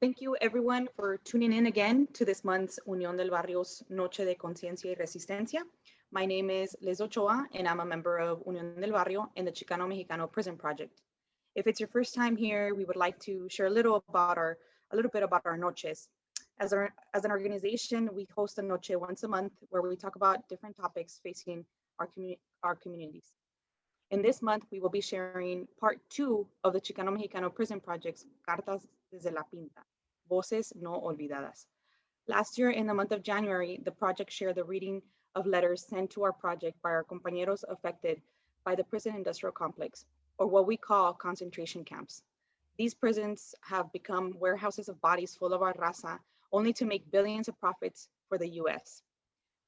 Thank you everyone for tuning in again to this month's Unión del Barrio's Noche de Conciencia y Resistencia. My name is Liz Ochoa and I'm a member of Unión del Barrio and the Chicano Mexicano Prison Project. If it's your first time here, we would like to share a little bit about our noches. As an organization, we host a noche once a month where we talk about different topics facing our communities. In this month, we will be sharing part 2 of the Chicano Mexicano Prison Project's Cartas, Desde Voces, no Olvidadas. Last year, in the month of January, the project shared the reading of letters sent to our project by our compañeros affected by the prison industrial complex, or what we call concentration camps. These prisons have become warehouses of bodies full of our raza, only to make billions of profits for the US.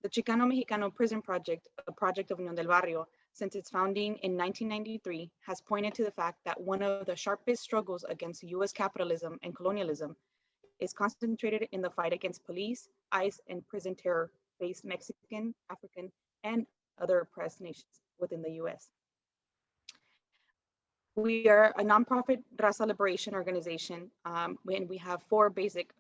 The Chicano Mexicano Prison Project, a project of Unión del Barrio, since its founding in 1993, has pointed to the fact that one of the sharpest struggles against US capitalism and colonialism is concentrated in the fight against police, ICE, and prison terror faced Mexican, African, and other oppressed nations within the US. We are a nonprofit Raza liberation organization, and we have four basic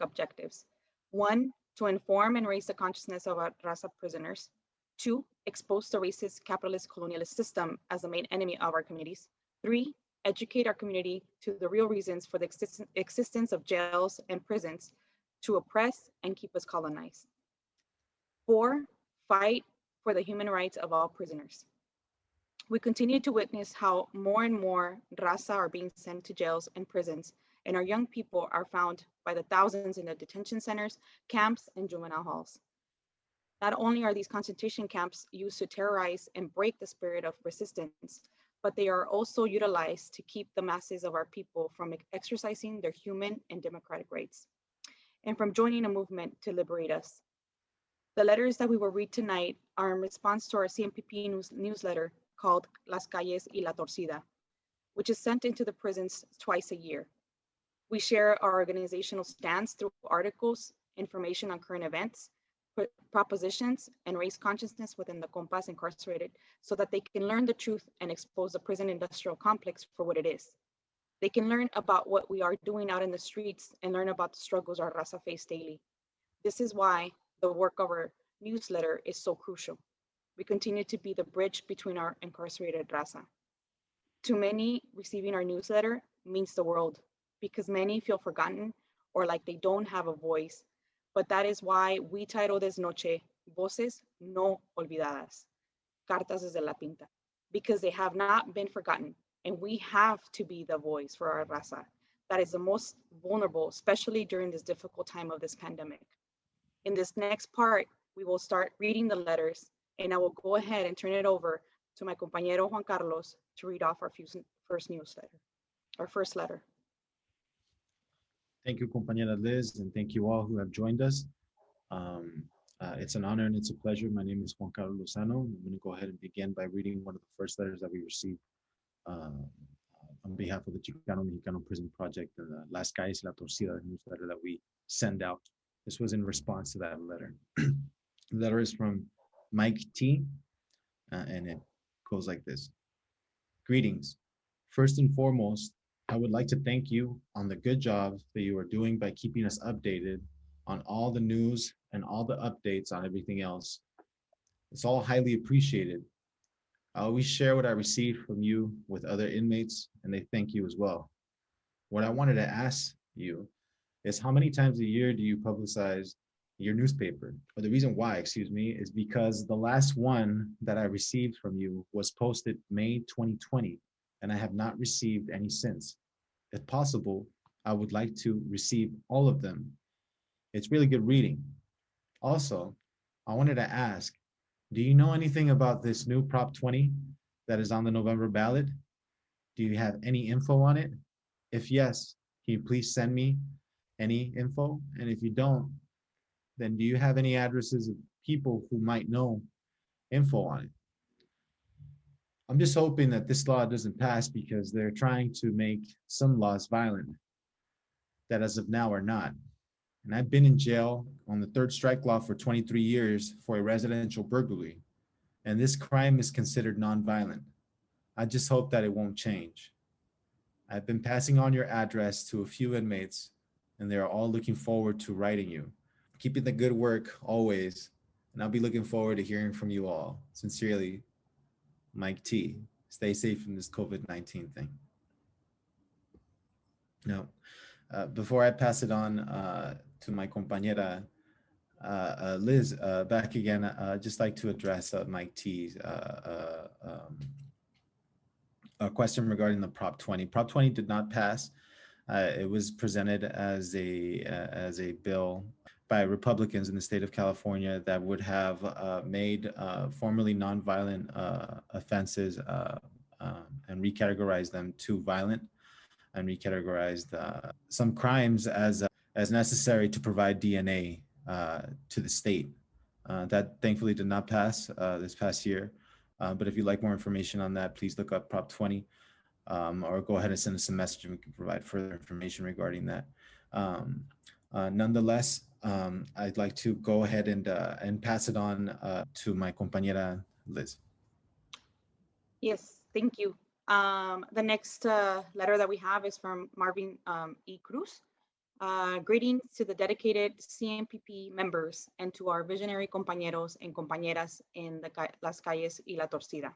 objectives. One, to inform and raise the consciousness of our Raza prisoners. Two, expose the racist capitalist colonialist system as the main enemy of our communities. Three, educate our community to the real reasons for the existence of jails and prisons to oppress and keep us colonized. Four, fight for the human rights of all prisoners. We continue to witness how more and more Raza are being sent to jails and prisons, and our young people are found by the thousands in the detention centers, camps, and juvenile halls. Not only are these concentration camps used to terrorize and break the spirit of resistance, but they are also utilized to keep the masses of our people from exercising their human and democratic rights, and from joining a movement to liberate us. The letters that we will read tonight are in response to our CMPP newsletter called Las Calles y la Torcida, which is sent into the prisons twice a year. We share our organizational stance through articles, information on current events, propositions, and raise consciousness within the compas incarcerated so that they can learn the truth and expose the prison industrial complex for what it is. They can learn about what we are doing out in the streets and learn about the struggles our Raza face daily. This is why the work of our newsletter is so crucial. We continue to be the bridge between our incarcerated Raza. To many, receiving our newsletter means the world because many feel forgotten or like they don't have a voice. But that is why we title this noche, Voces, no Olvidadas, Cartas desde la Pinta, because they have not been forgotten and we have to be the voice for our Raza that is the most vulnerable, especially during this difficult time of this pandemic. In this next part, we will start reading the letters and I will go ahead and turn it over to my compañero Juan Carlos to read off our first letter. Thank you, compañera Liz, and thank you all who have joined us. It's an honor and it's a pleasure. My name is Juan Carlos Lozano. I'm going to go ahead and begin by reading one of the first letters that we received on behalf of the Chicano Mexicano Prison Project, the Las Calles y la Torcida newsletter that we send out. This was in response to that letter. The letter is from Mike T, and it goes like this. Greetings. First and foremost, I would like to thank you on the good job that you are doing by keeping us updated on all the news and all the updates on everything else. It's all highly appreciated. I always share what I receive from you with other inmates, and they thank you as well. What I wanted to ask you is how many times a year do you publicize your newspaper? Or the reason why, is because the last one that I received from you was posted May 2020. And I have not received any since. If possible, I would like to receive all of them. It's really good reading. Also, I wanted to ask, do you know anything about this new Prop 20 that is on the November ballot? Do you have any info on it? If yes, can you please send me any info? And if you don't, then do you have any addresses of people who might know info on it? I'm just hoping that this law doesn't pass because they're trying to make some laws violent that as of now are not. And I've been in jail on the third strike law for 23 years for a residential burglary. And this crime is considered nonviolent. I just hope that it won't change. I've been passing on your address to a few inmates and they're all looking forward to writing you. Keeping the good work always, and I'll be looking forward to hearing from you all. Sincerely, Mike T. Stay safe from this COVID-19 thing. Now, before I pass it on to my compañera, Liz, back again, I'd just like to address Mike T's a question regarding the Prop 20. Prop 20 did not pass. It was presented as a bill by Republicans in the state of California that would have made formerly nonviolent offenses and recategorized them to violent, and recategorized some crimes as necessary to provide DNA to the state. That thankfully did not pass this past year. But if you'd like more information on that, please look up Prop 20 or go ahead and send us a message and we can provide further information regarding that. Nonetheless, I'd like to go ahead and pass it on to my compañera Liz. Yes, thank you. The next letter that we have is from Marvin E. Cruz. Greetings to the dedicated CMPP members and to our visionary compañeros and compañeras in las calles y la torcida.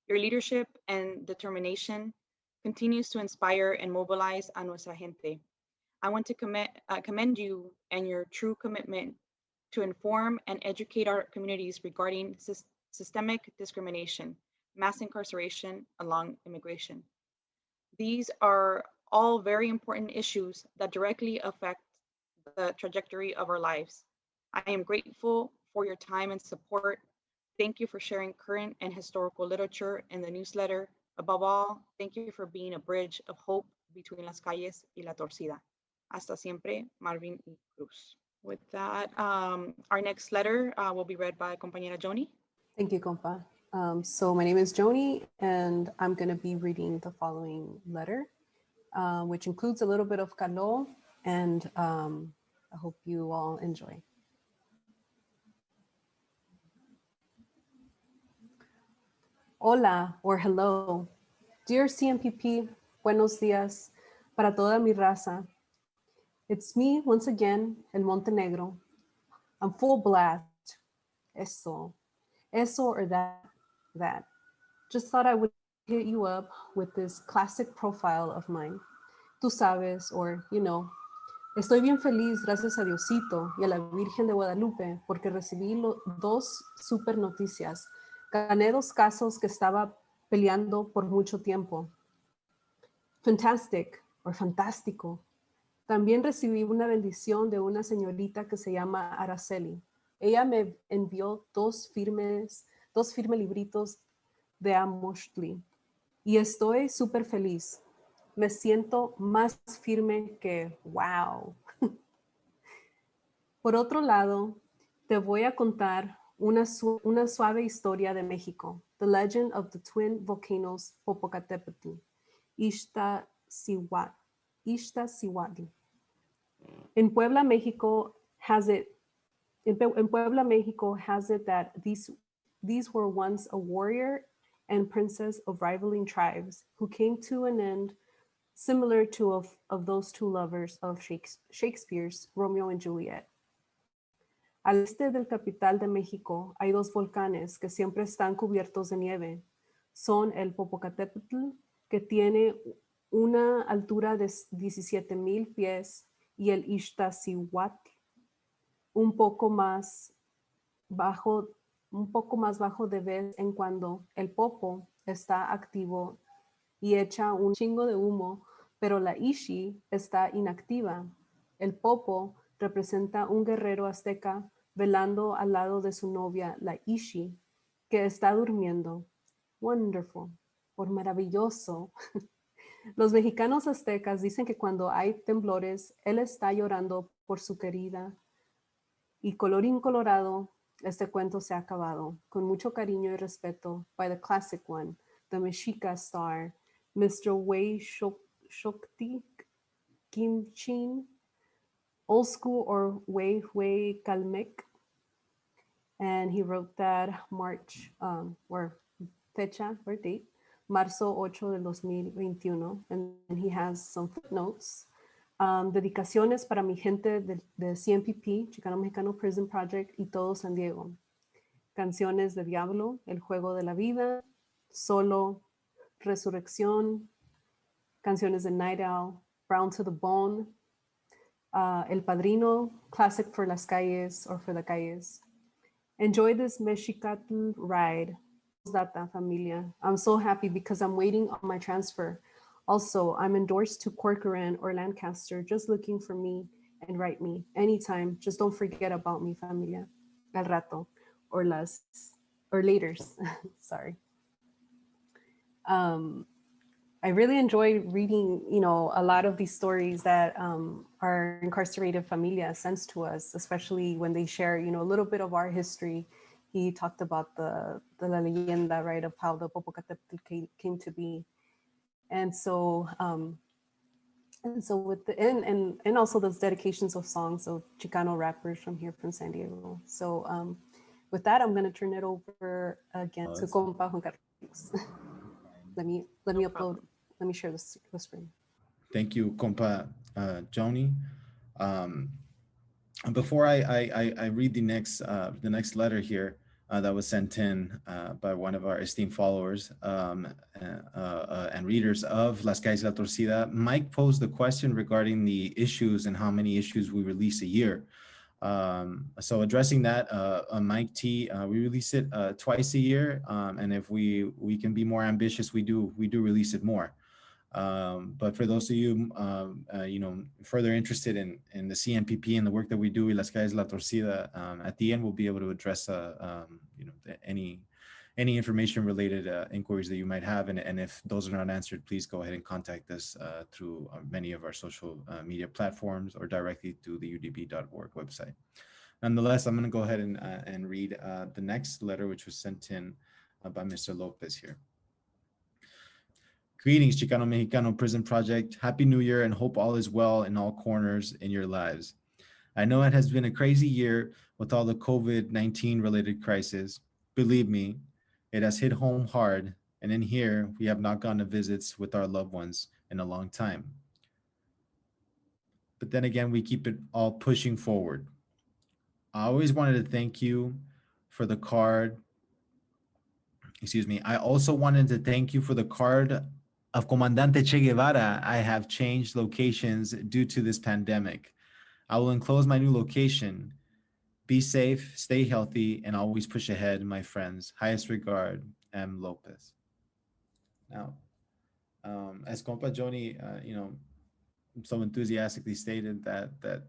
Your leadership and determination continues to inspire and mobilize a nuestra gente. I want to commend you and your true commitment to inform and educate our communities regarding systemic discrimination, mass incarceration along immigration. These are all very important issues that directly affect the trajectory of our lives. I am grateful for your time and support. Thank you for sharing current and historical literature in the newsletter. Above all, thank you for being a bridge of hope between las calles y la torcida. Hasta siempre, Marvin E. Cruz. With that, our next letter will be read by compañera Joni. Thank you, compa. So my name is Joni, and I'm going to be reading the following letter, which includes a little bit of calor, and I hope you all enjoy. Hola, or hello. Dear CMPP, buenos días para toda mi raza. It's me once again, El Montenegro. I'm full blast. Eso or that. Just thought I would hit you up with this classic profile of mine. Tú sabes, or you know. Estoy bien feliz, gracias a Diosito y a la Virgen de Guadalupe, porque recibí dos super noticias. Gané 2 casos que estaba peleando por mucho tiempo. Fantastic, or fantástico. También recibí una bendición de una señorita que se llama Araceli. Ella me envió 2 firmes libritos de Amoshli. Y estoy súper feliz. Me siento más firme que wow. Por otro lado, te voy a contar una suave historia de México. The Legend of the Twin Volcanoes Popocatépetl. Iztaccíhuatl. In Puebla, Mexico has it that these were once a warrior and princess of rivaling tribes who came to an end similar to of those 2 lovers of Shakespeare's Romeo and Juliet. Al este del capital de México hay 2 volcanes que siempre están cubiertos de nieve. Son el Popocatépetl, que tiene una altura de 17,000 pies, y el Iztaccíhuatl, un poco más bajo de vez en cuando. El Popo está activo y echa un chingo de humo, pero la Ishi está inactiva. El Popo representa un guerrero azteca velando al lado de su novia, la Ishi, que está durmiendo. Wonderful, por maravilloso. Los mexicanos aztecas dicen que cuando hay temblores, él está llorando por su querida. Y colorín colorado, este cuento se ha acabado. Con mucho cariño y respeto, by the classic one, the Mexica star, Mr. Wei Shokti Kimchin, old school or Wei Kalmek. And he wrote that March, or fecha, or date, Marzo 8 del 2021. And he has some footnotes. Dedicaciones para mi gente de CMPP, Chicano Mexicano Prison Project, y todo San Diego. Canciones de Diablo, El Juego de la Vida, Solo, Resurrección, canciones de Night Owl, Brown to the Bone, El Padrino, Classic for las Calles or for the Calles. Enjoy this Mexicatl ride. Data, familia. I'm so happy because I'm waiting on my transfer. Also, I'm endorsed to Corcoran or Lancaster, just looking for me and write me anytime. Just don't forget about me, familia. Al rato or laters. Sorry. I really enjoy reading, a lot of these stories that our incarcerated familia sends to us, especially when they share, a little bit of our history. He talked about the La Leyenda, right, of how the Popocatépetl came to be. And so with and also those dedications of songs of Chicano rappers from here from San Diego. So with that, I'm going to turn it over again to Compa Juan Carlos. Let me upload. Let me share the screen. Thank you, Compa Joni. Before I read the next letter here that was sent in by one of our esteemed followers and readers of Las Calles de la Torcida, Mike posed the question regarding the issues and how many issues we release a year. So addressing that, Mike T, we release it twice a year, and if we can be more ambitious, we do release it more. But for those of you, further interested in the CMPP and the work that we do in Las Calles de la Torcida, at the end, we'll be able to address, any information related inquiries that you might have. And if those are not answered, please go ahead and contact us through many of our social media platforms or directly to the udb.org website. Nonetheless, I'm going to go ahead and read the next letter, which was sent in by Mr. Lopez here. Greetings, Chicano Mexicano Prison Project. Happy New Year and hope all is well in all corners in your lives. I know it has been a crazy year with all the COVID-19 related crisis. Believe me, it has hit home hard, and in here, we have not gone to visits with our loved ones in a long time. But then again, we keep it all pushing forward. I always wanted to thank you for the card. Excuse me. I also wanted to thank you for the card of Comandante Che Guevara. I have changed locations due to this pandemic. I will enclose my new location. Be safe, stay healthy, and always push ahead, my friends. Highest regard, M. Lopez. Now, as Compa Joni, so enthusiastically stated that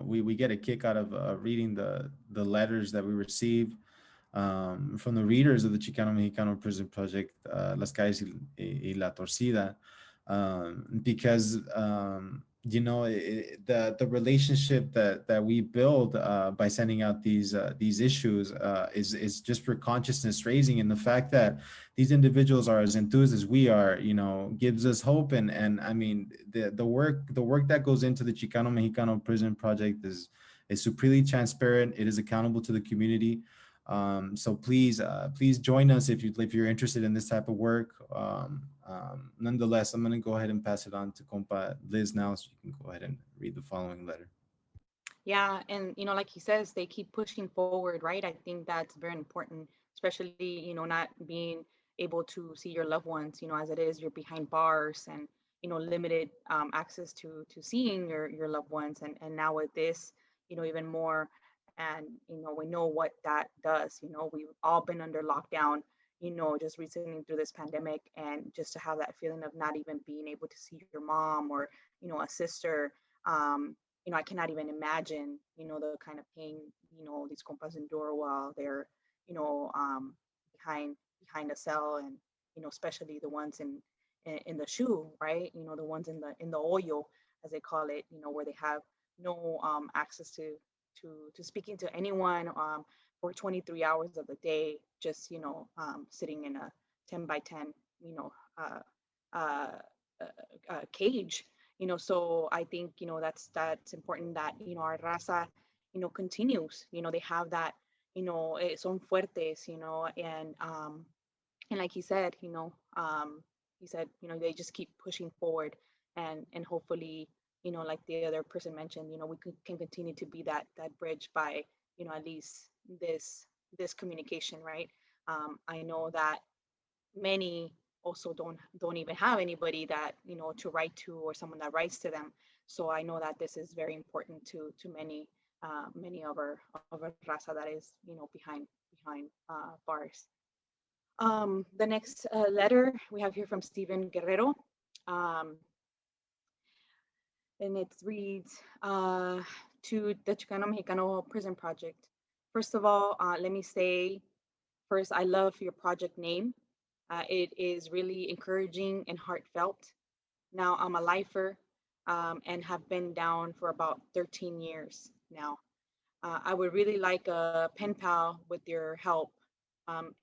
we get a kick out of reading the letters that we receive from the readers of the Chicano Mexicano Prison Project, Las Calles y la Torcida, because the relationship that we build by sending out these issues is just for consciousness raising, and the fact that these individuals are as enthused as we are, gives us hope. And I mean, the work that goes into the Chicano Mexicano Prison Project is supremely transparent. It is accountable to the community. So please join us if you're interested in this type of work. Nonetheless, I'm going to go ahead and pass it on to Compa Liz now, so you can go ahead and read the following letter. Yeah, and like he says, they keep pushing forward, right? I think that's very important, especially not being able to see your loved ones, as it is, you're behind bars and limited access to seeing your loved ones, and now with this, even more. And we know what that does. We've all been under lockdown, just recently through this pandemic, and just to have that feeling of not even being able to see your mom or a sister. I cannot even imagine the kind of pain these compas endure while they're behind a cell, and especially the ones in the shoe, right? The ones in the hoyo, as they call it, where they have no access to speaking to anyone for 23 hours of the day, just sitting in a 10 by 10 cage. So I think that's important that our raza continues. They have that son fuertes, and like he said, they just keep pushing forward, and hopefully like the other person mentioned, we can continue to be that bridge by, at least this communication, right? I know that many also don't even have anybody that, to write to, or someone that writes to them. So I know that this is very important to many of our raza that is, behind bars. The next letter we have here from Stephen Guerrero, um, and it reads, to the Chicano Mexicano Prison Project. First of all, let me say first, I love your project name. It is really encouraging and heartfelt. Now I'm a lifer, and have been down for about 13 years now. I would really like a pen pal with your help. Um,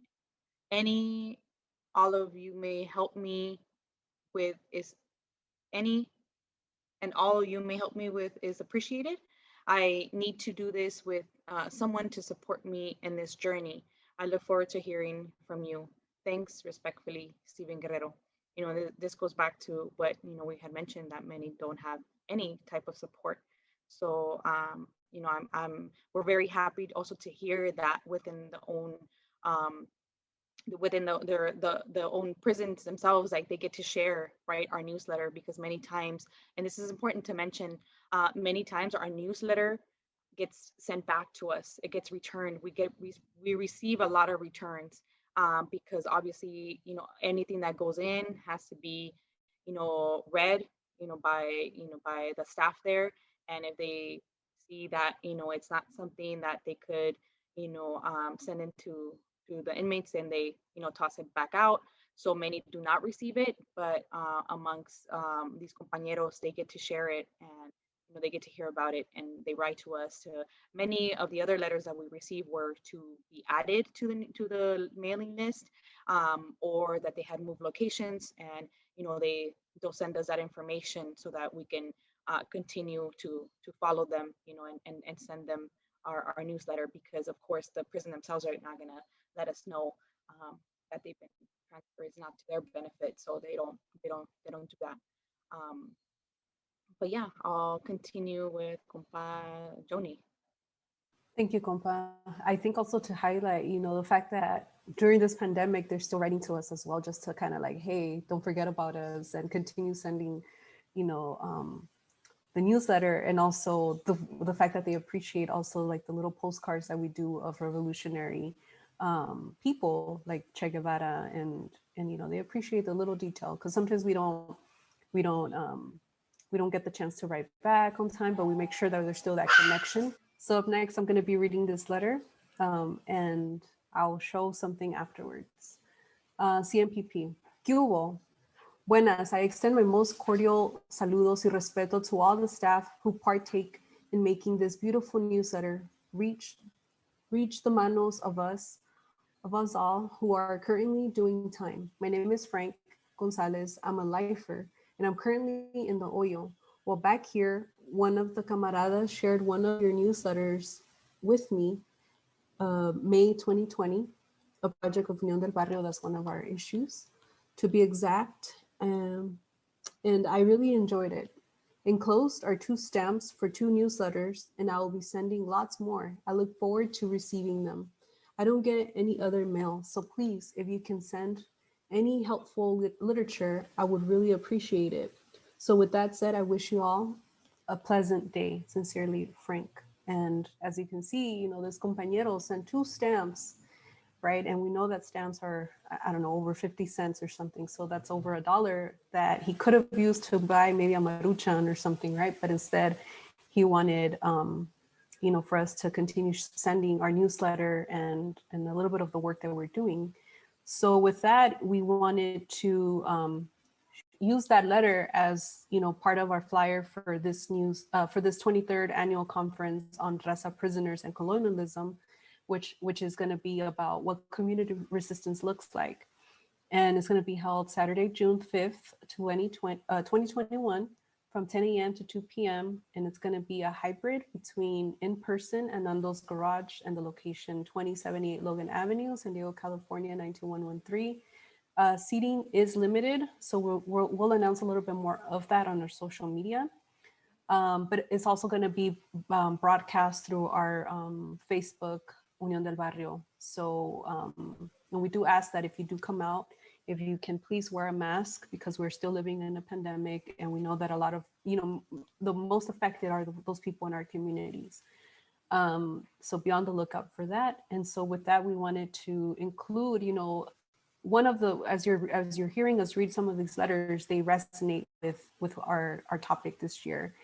any, all of you may help me with is any and all you may help me with is appreciated. I need to do this with someone to support me in this journey. I look forward to hearing from you. Thanks, respectfully, Stephen Guerrero. This goes back to what we had mentioned, that many don't have any type of support. So, we're very happy also to hear that within the own um, within the own prisons themselves, like they get to share, right, our newsletter, because many times, and this is important to mention, many times our newsletter gets sent back to us, it gets returned, we receive a lot of returns, because obviously, anything that goes in has to be, read, by the staff there. And if they see that, it's not something that they could, send into to the inmates, and they, toss it back out. So many do not receive it, but amongst these compañeros, they get to share it, and they get to hear about it, and they write to us. To many of the other letters that we receive were to be added to the mailing list, or that they had moved locations, and they'll send us that information so that we can continue to follow them, and send them our newsletter, because of course the prison themselves are not going to let us know that they've been transferred. It's not to their benefit, so they don't do that. Um, but yeah, I'll continue with compa Joni. Thank you, compa. I think also to highlight, the fact that during this pandemic, they're still writing to us as well, just to kind of like, hey, don't forget about us, and continue sending, the newsletter, and also the fact that they appreciate also like the little postcards that we do of revolutionary people like Che Guevara, and they appreciate the little detail, because sometimes we don't get the chance to write back on time, but we make sure that there's still that connection. So up next, I'm going to be reading this letter, and I'll show something afterwards. CMPP. ¿Qué hubo? Buenas, I extend my most cordial saludos y respeto to all the staff who partake in making this beautiful newsletter reach the manos of us all who are currently doing time. My name is Frank Gonzalez. I'm a lifer, and I'm currently in the Hoyo. Well, back here, one of the camaradas shared one of your newsletters with me, May 2020, a project of Unión del Barrio. That's one of our issues, to be exact. And I really enjoyed it. Enclosed are 2 stamps for 2 newsletters, and I will be sending lots more. I look forward to receiving them. I don't get any other mail, so please, if you can send any helpful literature, I would really appreciate it. So with that said, I wish you all a pleasant day. Sincerely, Frank. And as you can see, this compañero sent 2 stamps, right? And we know that stamps are, I don't know, over 50 cents or something. So that's over $1 that he could have used to buy maybe a Maruchan or something, right? But instead he wanted, for us to continue sending our newsletter and a little bit of the work that we're doing. So with that, we wanted to use that letter as, part of our flyer for this for this 23rd annual conference on Raza prisoners and colonialism, which is going to be about what community resistance looks like. And it's going to be held Saturday, June 5th, 2021, from 10 a.m. to 2 p.m. And it's going to be a hybrid between in-person and Nando's Garage, and the location 2078 Logan Avenue, San Diego, California, 92113. Seating is limited, so we'll announce a little bit more of that on our social media. But it's also going to be broadcast through our Facebook Unión del Barrio. So and we do ask that if you do come out, if you can please wear a mask, because we're still living in a pandemic, and we know that a lot of, the most affected are those people in our communities. So be on the lookout for that. And so with that, we wanted to include, one of the, as you're hearing us read some of these letters, they resonate with our topic this year.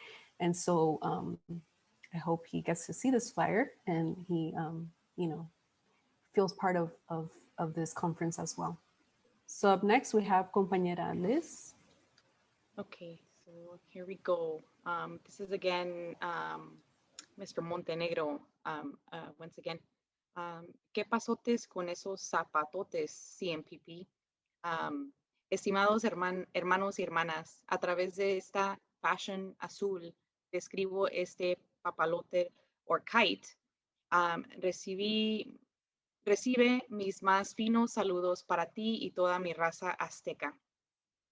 And so I hope he gets to see this flyer and he, feels part of this conference as well. So up next, we have compañera Liz. Okay, so here we go. This is again Mr. Montenegro, once again. ¿Qué pasotes con esos zapatotes, CMPP? Estimados hermanos y hermanas, a través de esta fashion azul, describo este papalote or kite. Recibe mis más finos saludos para ti y toda mi raza azteca.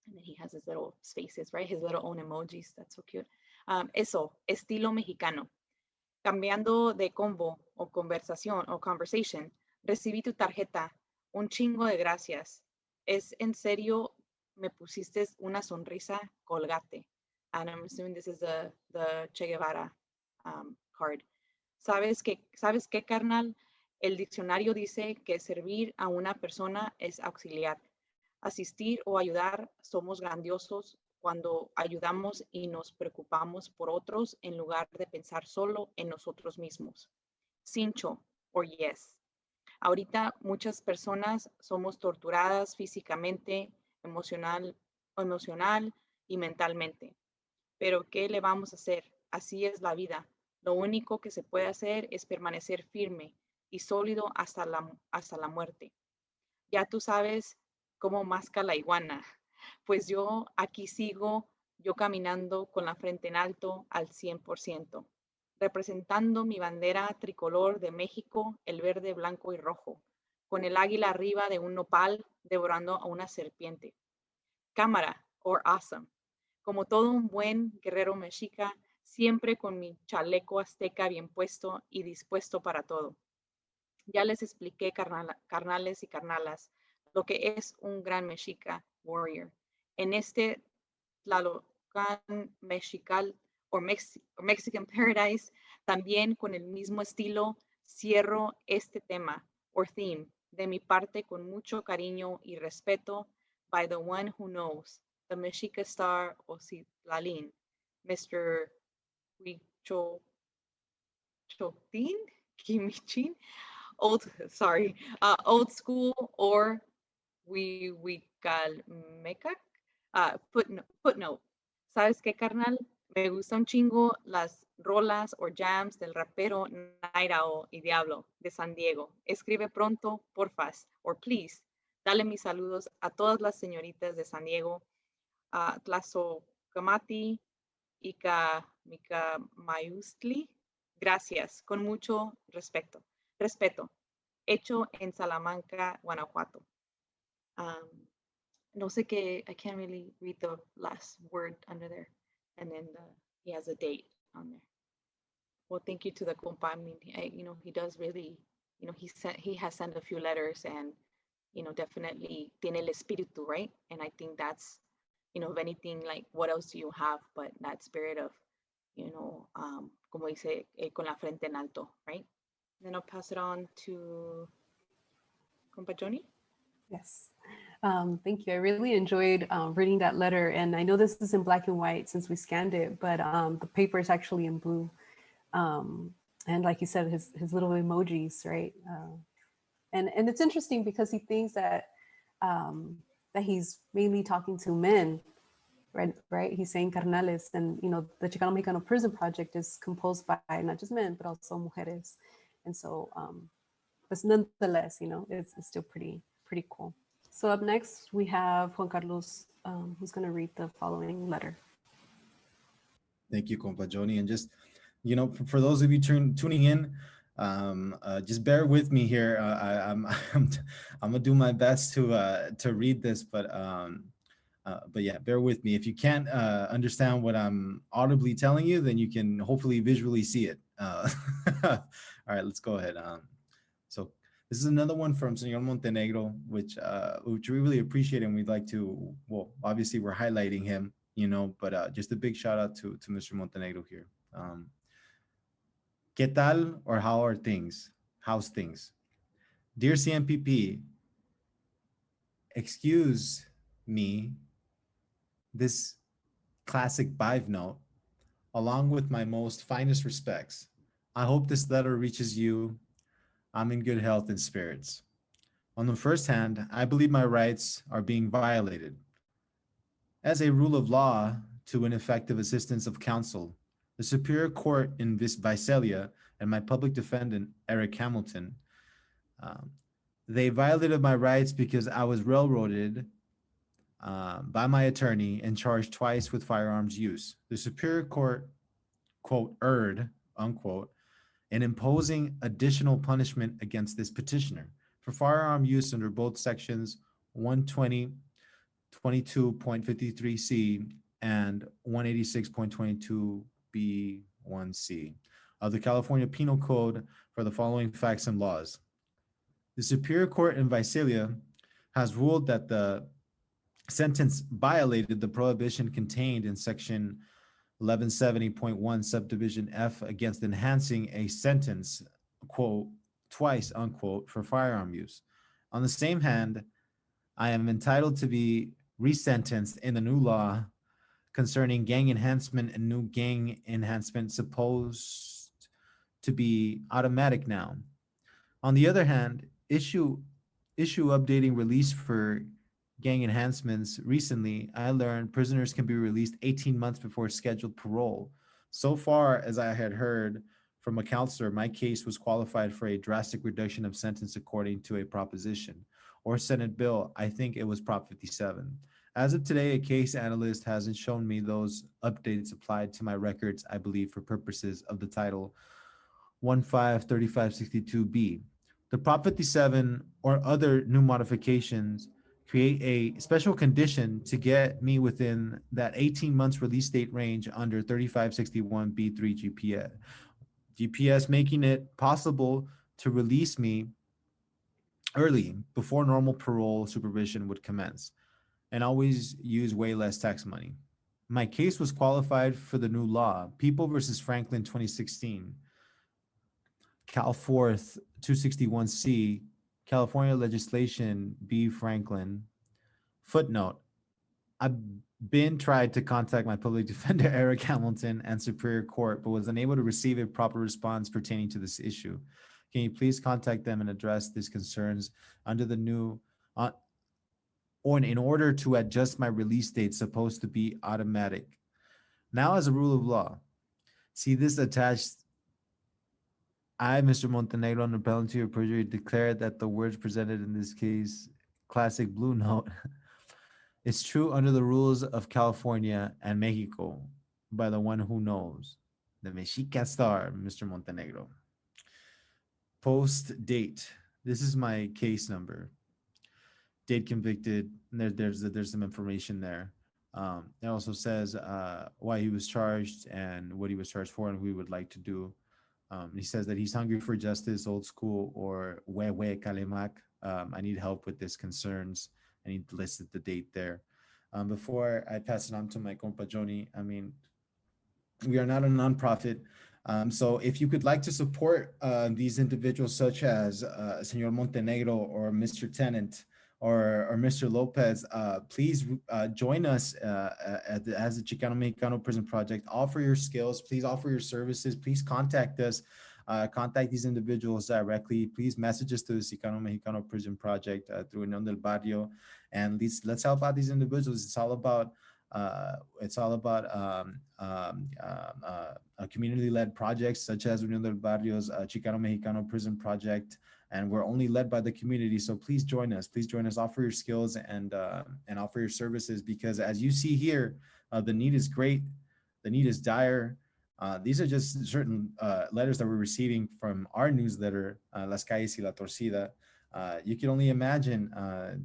And then he has his little faces, right? His little own emojis. That's so cute. Eso, estilo mexicano. Cambiando de convo o conversación o conversation, recibí tu tarjeta. Un chingo de gracias. Es en serio, me pusiste una sonrisa, colgate. And I'm assuming this is the Che Guevara card. ¿Sabes qué, carnal? El diccionario dice que servir a una persona es auxiliar. Asistir o ayudar, somos grandiosos cuando ayudamos y nos preocupamos por otros en lugar de pensar solo en nosotros mismos. Cincho, or yes. Ahorita muchas personas somos torturadas físicamente, emocional y mentalmente. Pero ¿qué le vamos a hacer? Así es la vida. Lo único que se puede hacer es permanecer firme y sólido hasta la muerte. Ya tú sabes cómo masca la iguana. Pues yo aquí sigo, yo caminando con la frente en alto al 100%, representando mi bandera tricolor de México, el verde, blanco y rojo, con el águila arriba de un nopal devorando a una serpiente. Cámara, or awesome. Como todo un buen guerrero mexica, siempre con mi chaleco azteca bien puesto y dispuesto para todo. Ya les expliqué, carnales y carnalas, lo que es un gran mexica warrior. En este Tlalocan Mexical o Mexican Paradise, también con el mismo estilo, cierro este tema or theme de mi parte con mucho cariño y respeto by the one who knows, the Mexica Star o Citlalin, Mr. Huichotin, Kimichin, old school or Huicalmecac. Footnote. ¿Sabes qué, carnal? Me gusta un chingo las rolas o jams del rapero Night Owl y Diablo de San Diego. Escribe pronto, porfas, or please. Dale mis saludos a todas las señoritas de San Diego, a Tlazocamati y Mika Mayustli. Gracias, con mucho respeto. Hecho en Salamanca, Guanajuato. No sé qué, I can't really read the last word under there. And then he has a date on there. Well, thank you to the compa. I mean, he does really, he has sent a few letters and, definitely tiene el espíritu, right? And I think that's, if anything, like, what else do you have but that spirit of, como dice, con la frente en alto, right? And then I'll pass it on to compa Joni. Yes. Thank you. I really enjoyed reading that letter. And I know this is in black and white since we scanned it, but the paper is actually in blue. And like you said, his little emojis, right? And it's interesting because he thinks that that he's mainly talking to men, right? He's saying carnales, and the Chicano Mexicano Prison Project is composed by not just men, but also mujeres. And so, but nonetheless, it's still pretty cool. So up next, we have Juan Carlos, who's going to read the following letter. Thank you, compa Joni. And just, for those of you tuning in, just bear with me here. I'm gonna do my best to read this, but But yeah, bear with me. If you can't understand what I'm audibly telling you, then you can hopefully visually see it. All right, let's go ahead. So this is another one from Señor Montenegro, which we really appreciate, and we'd like to, well, obviously we're highlighting him, but just a big shout out to Mr. Montenegro here. ¿Qué tal, or how are things? How's things? Dear CMPP, excuse me, this classic Bive note, along with my most finest respects. I hope this letter reaches you. I'm in good health and spirits. On the first hand, I believe my rights are being violated. As a rule of law to ineffective assistance of counsel, the Superior Court in Visalia and my public defendant, Eric Hamilton, they violated my rights because I was railroaded by my attorney and charged twice with firearms use. The Superior Court, quote, erred, unquote, in imposing additional punishment against this petitioner for firearm use under both sections 120, 22.53C and 186.22B1C of the California Penal Code for the following facts and laws. The Superior Court in Visalia has ruled that the sentence violated the prohibition contained in section 1170.1 subdivision F against enhancing a sentence, quote, twice, unquote, for firearm use. On the same hand, I am entitled to be resentenced in the new law concerning gang enhancement and new gang enhancement supposed to be automatic now. On the other hand, issue updating release for gang enhancements. Recently, I learned prisoners can be released 18 months before scheduled parole. So far as I had heard from a counselor, my case was qualified for a drastic reduction of sentence according to a proposition or Senate bill. I think it was Prop 57. As of today, a case analyst hasn't shown me those updates applied to my records, I believe, for purposes of the title 153562B. The Prop 57 or other new modifications create a special condition to get me within that 18 months release date range under 3561B3 GPS, making it possible to release me early before normal parole supervision would commence and always use way less tax money. My case was qualified for the new law, People versus Franklin 2016, Cal 4th 261C, California legislation B. Franklin. Footnote, I've been tried to contact my public defender, Eric Hamilton, and Superior Court, but was unable to receive a proper response pertaining to this issue. Can you please contact them and address these concerns under the new, or in order to adjust my release date supposed to be automatic? Now, as a rule of law, see this attached. I, Mr. Montenegro, under penalty of perjury, declare that the words presented in this case, classic blue note, is true under the rules of California and Mexico by the one who knows, the Mexica star, Mr. Montenegro. Post date. This is my case number. Date convicted. There's some information there. It also says why he was charged and what he was charged for and what he would like to do. He says that he's hungry for justice, old school, or Wewe Kalemak. I need help with these concerns. I need to list the date there. Before I pass it on to my compa Joni, I mean, we are not a nonprofit. So if you could like to support these individuals such as Senor Montenegro or Mr. Tennant or Mr. Lopez, please join us as the Chicano Mexicano Prison Project. Offer your skills, please offer your services, please contact us, contact these individuals directly. Please message us to the Chicano Mexicano Prison Project through Unión del Barrio, and let's help out these individuals. It's all about community-led projects such as Unión del Barrio's Chicano Mexicano Prison Project, and we're only led by the community. So please join us. Please join us. Offer your skills and offer your services, because as you see here, the need is great. The need is dire. These are just certain letters that we're receiving from our newsletter, Las Calles y la Torcida. You can only imagine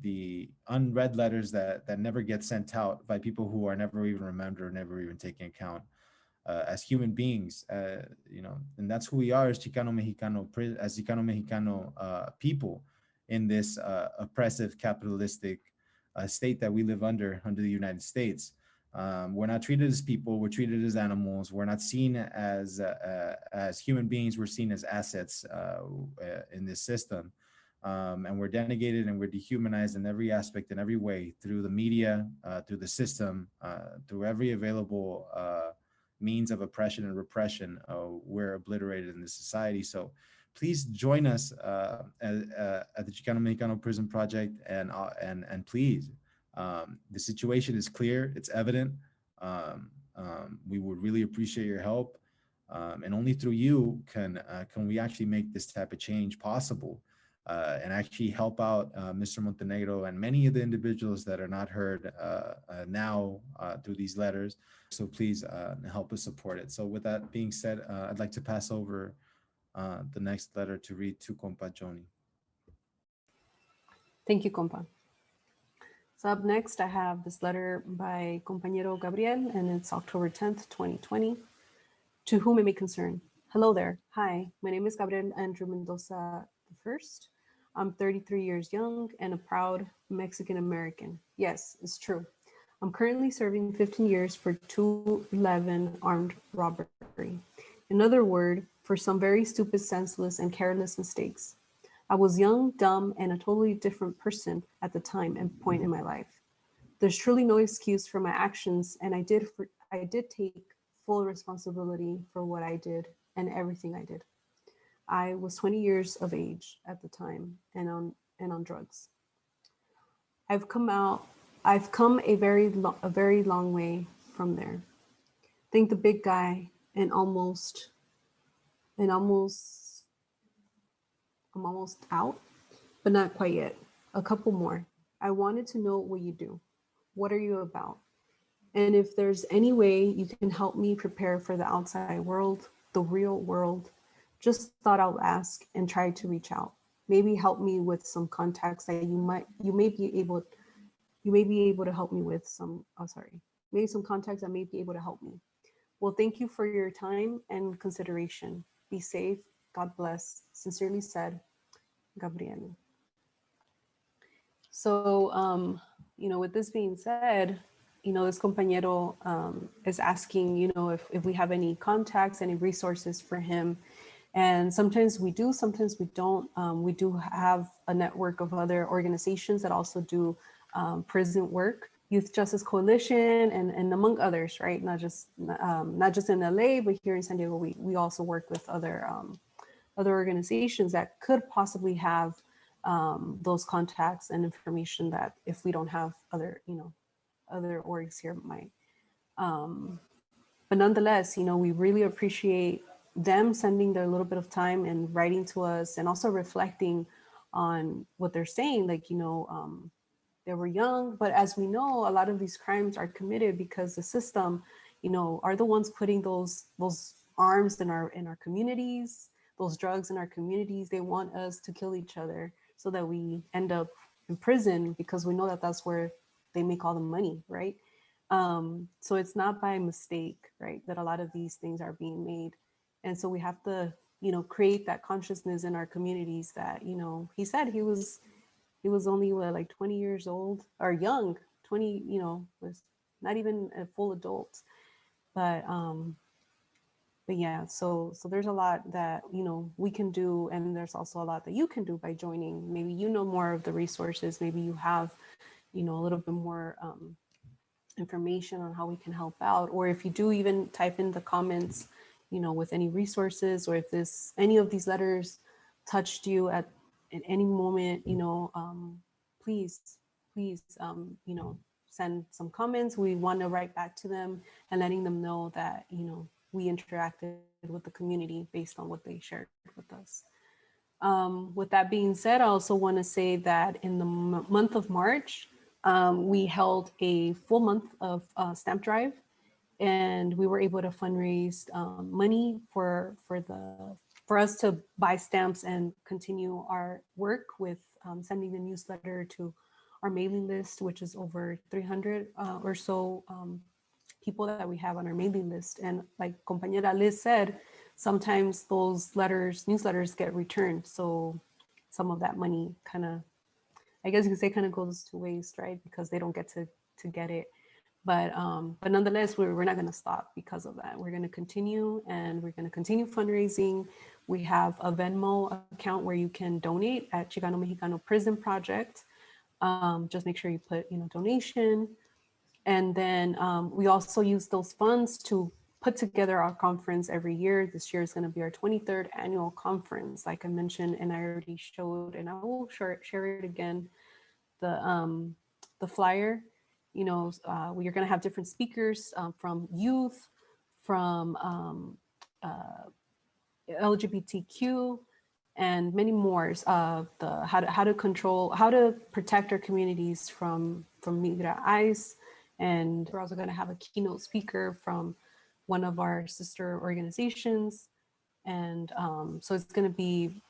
the unread letters that never get sent out by people who are never even remembered or never even taken account as human beings, you know, and that's who we are as Chicano Mexicano people in this oppressive capitalistic state that we live under the United States. We're not treated as people, we're treated as animals. We're not seen as human beings, we're seen as assets in this system. And we're denigrated and we're dehumanized in every aspect, in every way, through the media, through the system, through every available means of oppression and repression. We're obliterated in this society. So please join us at the Chicano Mexicano Prison Project, and please, the situation is clear, it's evident. We would really appreciate your help, and only through you can we actually make this type of change possible, and actually help out Mr. Montenegro and many of the individuals that are not heard now through these letters. So please help us support it. So with that being said, I'd like to pass over the next letter to read to Compa Joni. Thank you, compa. So up next, I have this letter by Compañero Gabriel, and it's October 10th, 2020. To whom it may concern. Hello there. Hi, my name is Gabriel Andrew Mendoza I. I'm 33 years young and a proud Mexican American. Yes, it's true. I'm currently serving 15 years for 211 armed robbery. In other words, for some very stupid, senseless, and careless mistakes. I was young, dumb, and a totally different person at the time and point in my life. There's truly no excuse for my actions, and I did take full responsibility for what I did and everything I did. I was 20 years of age at the time and on drugs. I've come a very long way from there. Thank the big guy and I'm almost out, but not quite yet. A couple more. I wanted to know what you do. What are you about? And if there's any way you can help me prepare for the outside world, the real world, just thought I'll ask and try to reach out. Maybe help me with some contacts that you may be able to help me with maybe some contacts that may be able to help me. Well, thank you for your time and consideration. Be safe. God bless. Sincerely said, Gabriel. So, with this being said, this compañero is asking, if we have any contacts, any resources for him. And sometimes we do, sometimes we don't. We do have a network of other organizations that also do prison work, Youth Justice Coalition, and among others, right? Not just in LA, but here in San Diego, we also work with other organizations that could possibly have those contacts and information that if we don't have other orgs here might. But nonetheless, we really appreciate them sending their little bit of time and writing to us and also reflecting on what they're saying. Like, they were young, but as we know, a lot of these crimes are committed because the system, are the ones putting those arms in our communities, those drugs in our communities. They want us to kill each other so that we end up in prison because we know that that's where they make all the money, right? So it's not by mistake, right, that a lot of these things are being made. And so we have to, create that consciousness in our communities that, he said he was only like 20 years old or young, 20, was not even a full adult. But yeah, so there's a lot that, we can do. And there's also a lot that you can do by joining. Maybe more of the resources, maybe you have, a little bit more information on how we can help out. Or if you do even type in the comments, with any resources, or if any of these letters touched you at any moment, please, send some comments. We want to write back to them and letting them know that, we interacted with the community based on what they shared with us. With that being said, I also want to say that in the month of March, we held a full month of stamp drive, and we were able to fundraise money for us to buy stamps and continue our work with sending a newsletter to our mailing list, which is over 300 or so people that we have on our mailing list. And like compañera Liz said, sometimes those newsletters get returned. So some of that money kind of, I guess you could say, kind of goes to waste, right? Because they don't get to get it. But nonetheless, we're not going to stop because of that. We're going to continue, and we're going to continue fundraising. We have a Venmo account where you can donate at Chicano Mexicano Prison Project. Just make sure you put, donation. And then we also use those funds to put together our conference every year. This year is going to be our 23rd annual conference, like I mentioned, and I already showed, and I will share it again, the flyer. We're going to have different speakers from youth, from LGBTQ, and many more. How to protect our communities from Migra ICE, and we're also going to have a keynote speaker from one of our sister organizations, and so it's going to be,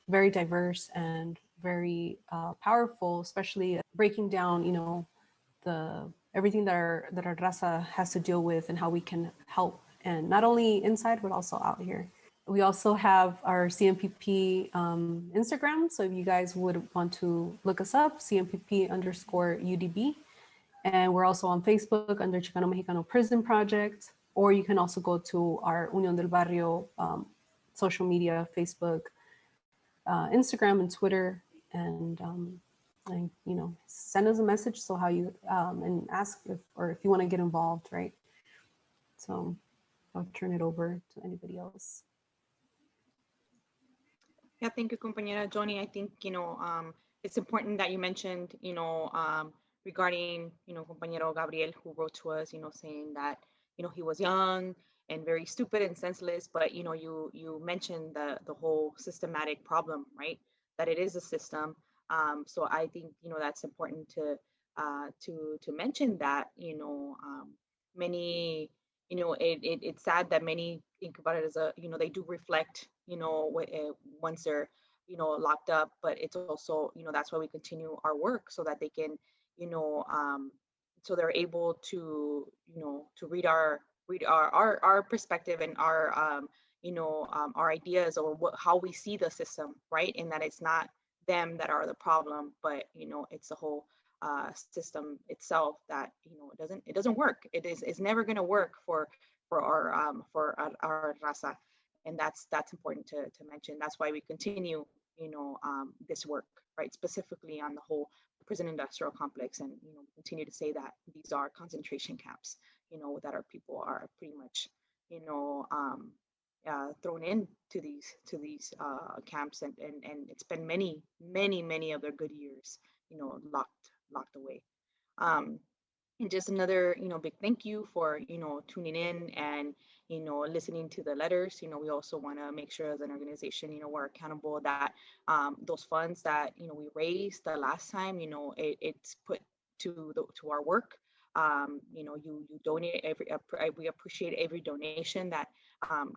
very diverse and very powerful, especially breaking down, everything that our Raza has to deal with and how we can help, and not only inside but also out here. We also have our CMPP Instagram. So if you guys would want to look us up, CMPP_UDB. And we're also on Facebook under Chicano Mexicano Prison Project, or you can also go to our Unión del Barrio social media, Facebook, Instagram, and Twitter, and send us a message. So how you, and ask if you want to get involved, right? So I'll turn it over to anybody else. Yeah, thank you, compañera Johnny. I think, it's important that you mentioned, regarding, compañero Gabriel, who wrote to us, saying that, he was young and very stupid and senseless, but, you mentioned the whole systematic problem, right? That it is a system. So I think, that's important to mention that, many, it's sad that many think about it as a, they do reflect, once they're, locked up, but it's also, that's why we continue our work, so that they can, so they're able to, to read our perspective and our, our ideas, or how we see the system, right? And that it's not them that are the problem, but, it's the whole system itself that, it doesn't work. It's never going to work for our Raza. And that's important to mention. That's why we continue, this work, right? Specifically on the whole prison industrial complex, and, continue to say that these are concentration camps, that our people are pretty much, thrown into these camps, and it's been many of their good years, locked away. And just another, big thank you for, tuning in and, listening to the letters. We also want to make sure as an organization, we're accountable that those funds that, we raised the last time, it's put to our work. You donate we appreciate every donation that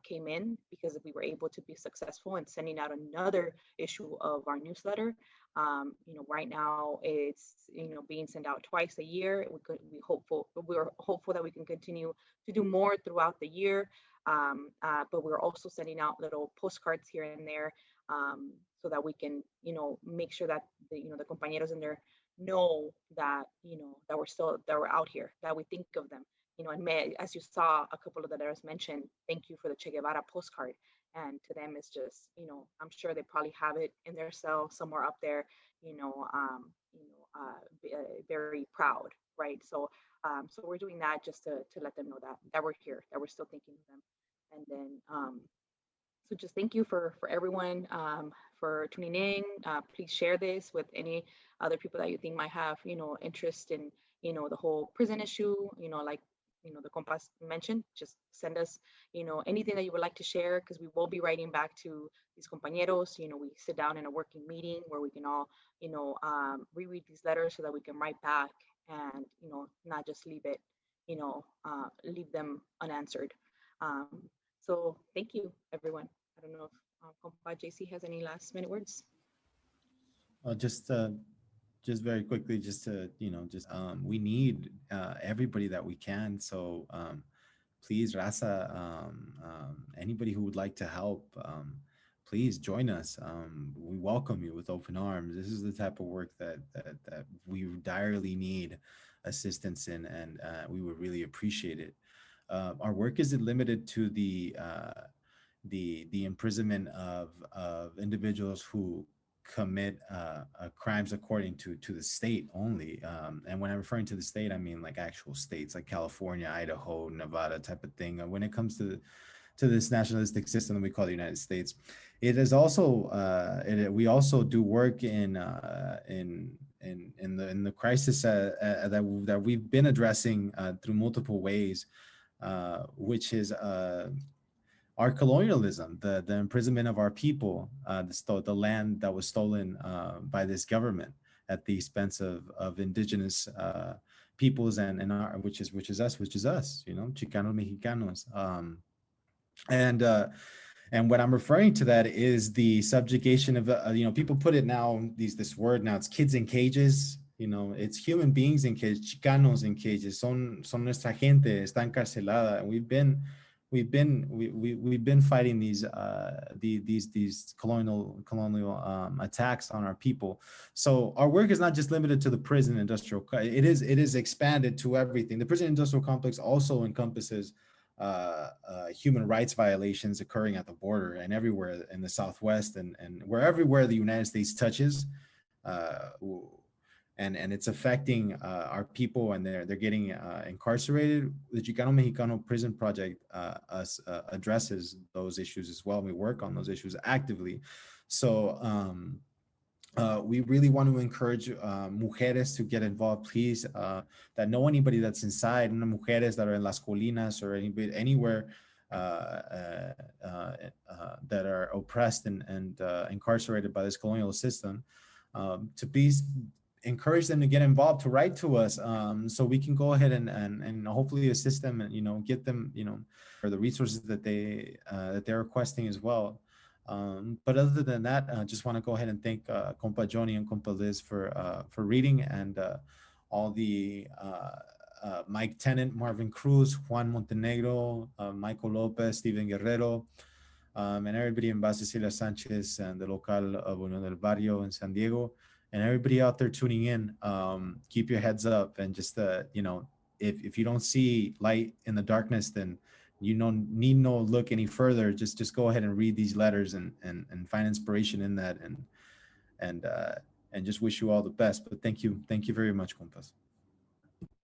came in, because we were able to be successful in sending out another issue of our newsletter. Right now it's, being sent out twice a year. We're hopeful that we can continue to do more throughout the year. But we're also sending out little postcards here and there, so that we can, make sure that the compañeros in there know that, that we're out here, that we think of them, and as you saw a couple of the letters mentioned, thank you for the Che Guevara postcard. And to them, it's just, I'm sure they probably have it in their cell somewhere up there, very proud, right? So, so we're doing that just to let them know that we're here, that we're still thinking of them. And then, so just thank you for everyone for tuning in. Please share this with any other people that you think might have, interest in, the whole prison issue, like, the compas mentioned. Just send us, anything that you would like to share, because we will be writing back to these compañeros. We sit down in a working meeting where we can all, reread these letters, so that we can write back and, not just leave it, leave them unanswered. So thank you, everyone. I don't know if compa JC has any last minute words. Just very quickly, just to, we need everybody that we can. So please, Raza, anybody who would like to help, please join us. We welcome you with open arms. This is the type of work that we direly need assistance in, and we would really appreciate it. Our work isn't limited to the imprisonment of individuals who commit crimes according to the state only. And when I'm referring to the state, I mean like actual states like California, Idaho, Nevada type of thing. When it comes to this nationalistic system that we call the United States, it is also we also do work in the crisis that we've been addressing through multiple ways, which is our colonialism, the imprisonment of our people, the land that was stolen by this government at the expense of indigenous peoples and our, which is us, Chicanos, Mexicanos. And what I'm referring to that is the subjugation of, people put it now, this word now, it's kids in cages, it's human beings in cages, Chicanos in cages, son nuestra gente, está encarcelada. And we've been fighting these colonial attacks on our people. So our work is not just limited to the prison industrial. It is expanded to everything. The prison industrial complex also encompasses human rights violations occurring at the border and everywhere in the Southwest and everywhere the United States touches. And it's affecting our people, and they're getting incarcerated. The Chicano Mexicano Prison Project addresses those issues as well. We work on those issues actively. So we really want to encourage mujeres to get involved, please, that know anybody that's inside, mujeres that are in Las Colinas or anywhere that are oppressed and incarcerated by this colonial system, to please encourage them to get involved, to write to us, so we can go ahead and hopefully assist them and get them for the resources that they're requesting as well. But other than that, I just want to go ahead and thank Compa Johnny and Compa Liz for reading, and all the Mike Tennant, Marvin Cruz, Juan Montenegro, Michael Lopez, Steven Guerrero, and everybody in Base Cecilia Sanchez and the local of Unión del Barrio in San Diego, and everybody out there tuning in. Keep your heads up, and just if you don't see light in the darkness, then you don't need no look any further. Just go ahead and read these letters and find inspiration in that, and just wish you all the best. But thank you very much, compas.